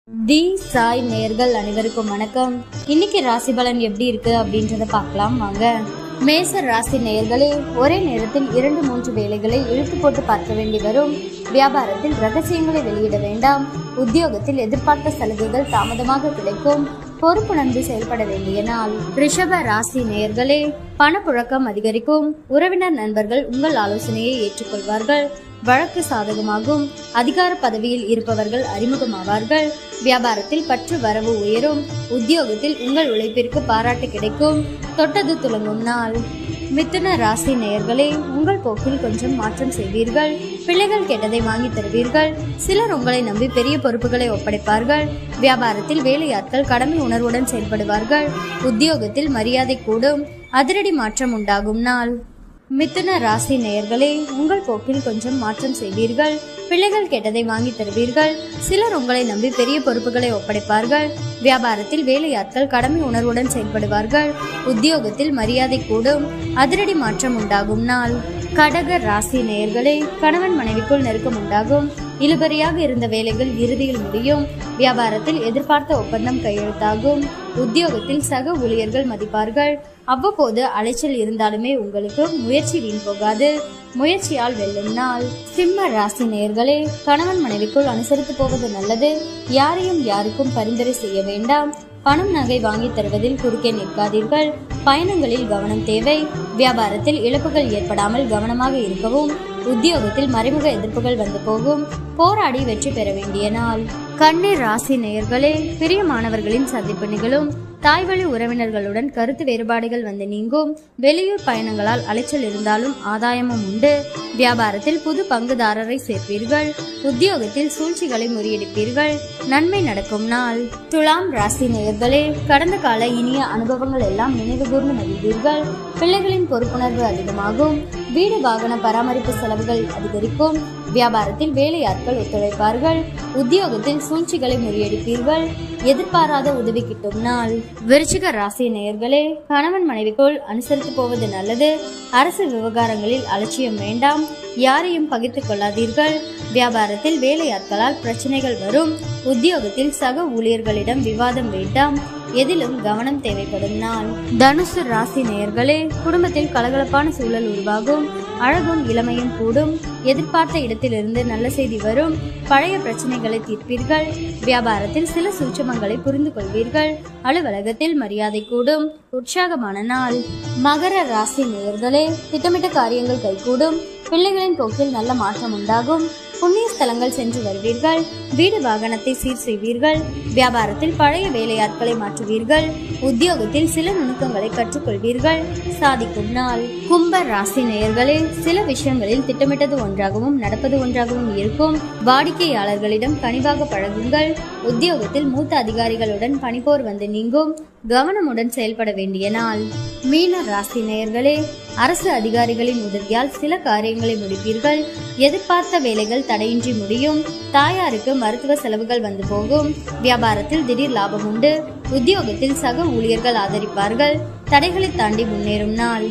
தி சாய் நேயர்கள் அனைவருக்கும் வணக்கம். இன்னைக்கு ராசி பலன் எப்படி இருக்கு அப்படின்றத பார்க்கலாம் வாங்க. மேச ராசி நேயர்களே, ஒரே நேரத்தில் 2-3 வேலைகளை இழுத்து போட்டு பார்க்க வேண்டி வரும். வியாபாரத்தில் ரகசியங்களை வெளியிட வேண்டாம். உத்தியோகத்தில் எதிர்பார்த்த சலுகைகள் தாமதமாக கிடைக்கும். பொறுப்புணர்ந்து செயல்பட வேண்டிய நாள். ரிஷப ராசி நேயர்களே, பணப்புழக்கம் அதிகரிக்கும். உறவினர் நண்பர்கள் உங்கள் ஆலோசனையை ஏற்றுக்கொள்வார்கள். வழக்கு சாதகமாகும். அதிகார பதவியில் இருப்பவர்கள் அறிமுகமாவார்கள். வியாபாரத்தில் பற்று வரவு உயரும். உத்தியோகத்தில் உங்கள் உழைப்பிற்கு பாராட்டு கிடைக்கும். தொட்டது துலங்கும் நாள். மிதுன ராசி நேயர்களே, உங்கள் போக்கில் கொஞ்சம் மாற்றம் செய்வீர்கள். பிள்ளைகள் கேட்டதை வாங்கி தருவீர்கள். சிலர் உங்களை நம்பி பெரிய பொறுப்புகளை ஒப்படைப்பார்கள். வியாபாரத்தில் வேலையாட்கள் கடமை உணர்வுடன் செயல்படுவார்கள். உத்தியோகத்தில் மரியாதை கூடும். அதிரடி மாற்றம் உண்டாகும் நாள். மிதுன ராசி நேயர்களே, உங்கள் போக்கில் கொஞ்சம் மாற்றம் செய்வீர்கள். பிள்ளைகள் கேட்டதை வாங்கி தருவீர்கள். சிலர் உங்களை நம்பி பெரிய பொறுப்புகளை ஒப்படைப்பார்கள். வியாபாரத்தில் வேலையாட்கள் கடமை உணர்வுடன் செயல்படுவார்கள். உத்தியோகத்தில் மரியாதை கூடும். அதிரடி மாற்றம் உண்டாகும் நாள். கடக ராசி நேயர்களே, கணவன் மனைவிக்குள் நெருக்கம் உண்டாகும். இழுபறியாக இருந்த வேலைகள் இறுதியில் முடியும். வியாபாரத்தில் எதிர்பார்த்த ஒப்பந்தம் கையெழுத்தாகும். உத்தியோகத்தில் சக ஊழியர்கள் மதிப்பார்கள். அவ்வப்போது அலைச்சல் இருந்தாலுமே உங்களுக்கு முயற்சி வீண் போகாது. முயற்சியால் வெல்லும் நாள். சிம்ம ராசி நேயர்களே, கணவன் மனைவிக்குள் அனுசரித்து போவது நல்லது. யாரையும் யாருக்கும் பரிந்துரை செய்ய வேண்டாம். பணம் நகை வாங்கி தருவதில் குறுக்கே நிற்காதீர்கள். பயணங்களில் கவனம் தேவை. வியாபாரத்தில் இழப்புகள் ஏற்படாமல் கவனமாக இருக்கவும். உத்தியோகத்தில் மறைமுக எதிர்ப்புகள் வந்து போகும். போராடி வெற்றி பெற வேண்டிய நாள். கன்னி ராசி நேயர்களே, பிரியமானவர்களின் சந்திப்பு நிகழும். தாய்வழி உறவினர்களுடன் கருத்து வேறுபாடுகள் வந்து நீங்கும். வெளியூர் பயணங்களால் அலைச்சல் இருந்தாலும் ஆதாயமும் உண்டு. வியாபாரத்தில் புது பங்குதாரரை சேர்ப்பீர்கள். உத்தியோகத்தில் சூழ்ச்சிகளை முறியடிப்பீர்கள். நன்மை நடக்கும் நாள். துலாம் ராசி நேயர்களே, கடந்த கால இனிய அனுபவங்கள் எல்லாம் நினைவுகூர்ந்து மகிழ்வீர்கள். பிள்ளைகளின் பொறுப்புணர்வு அதிகமாகும். வீடு வாகன பராமரிப்பு செலவுகள் அதிகரிக்கும். வியாபாரத்தில் வேலையாட்கள் ஒத்துழைப்பார்கள். உத்தியோகத்தில் சூழ்ச்சிகளை முறியடிப்பீர்கள். எதிர்பாராத உதவி கிட்டும் நாள். விருச்சிக ராசி நேயர்களே, கணவன் மனைவிக்குள் அனுசரித்து போவது நல்லது. அரசு விவகாரங்களில் அலட்சியம் வேண்டாம். யாரையும் பகிர்ந்து கொள்ளாதீர்கள். வியாபாரத்தில் வேலையாட்களால் பிரச்சனைகள் வரும். உத்தியோகத்தில் சக ஊழியர்களிடம் விவாதம் வேண்டாம். எதிலும் கவனம் தேவைப்படும் நாள். தனுசு ராசி நேயர்களே, குடும்பத்தில் கலகலப்பான சூழல் உருவாகும். அழகும் இளமையும் கூடும். எதிர்பார்த்த இடத்திலிருந்து நல்ல செய்தி வரும். பழைய பிரச்சனைகளை தீர்ப்பீர்கள். வியாபாரத்தில் சில சூட்சமங்களை புரிந்து கொள்வீர்கள். அலுவலகத்தில் மரியாதை கூடும். உற்சாகமான நாள். மகர ராசி நேயர்களே, திட்டமிட்ட காரியங்கள் கைகூடும். பிள்ளைகளின் போக்கில் நல்ல மாற்றம் உண்டாகும். புண்ணிய ஸ்தலங்கள் சென்று வருவீர்கள். வீடு வாகனத்தை சீர் செய்வீர்கள். வியாபாரத்தில் பழைய வேலையாட்களை மாற்றுவீர்கள். உத்தியோகத்தில் சில நுணுக்கங்களை கற்றுக்கொள்வீர்கள். சாதிக்கும் நாள். கும்ப ராசி நேயர்களே, சில விஷயங்களில் திட்டமிட்டது ஒன்றாகவும் நடப்பது ஒன்றாகவும் இருக்கும். வாடிக்கையாளர்களிடம் கனிவாக பழகுங்கள். உத்தியோகத்தில் மூத்த அதிகாரிகளுடன் பணிபோர் வந்து நீங்கும். கவனமுடன் செயல்பட வேண்டிய நாள். மீன ராசி நேயர்களே, அரசு அதிகாரிகளின் உதவியால் சில காரியங்களை முடிப்பீர்கள். எதிர்பார்த்த வேலைகள் தடையின்றி முடியும். தாயாருக்கு மருத்துவ செலவுகள் வந்து போகும். வியாபாரத்தில் திடீர் லாபம் உண்டு. உத்தியோகத்தில் சக ஊழியர்கள் ஆதரிப்பார்கள். தடைகளை தாண்டி முன்னேறும் நாள்.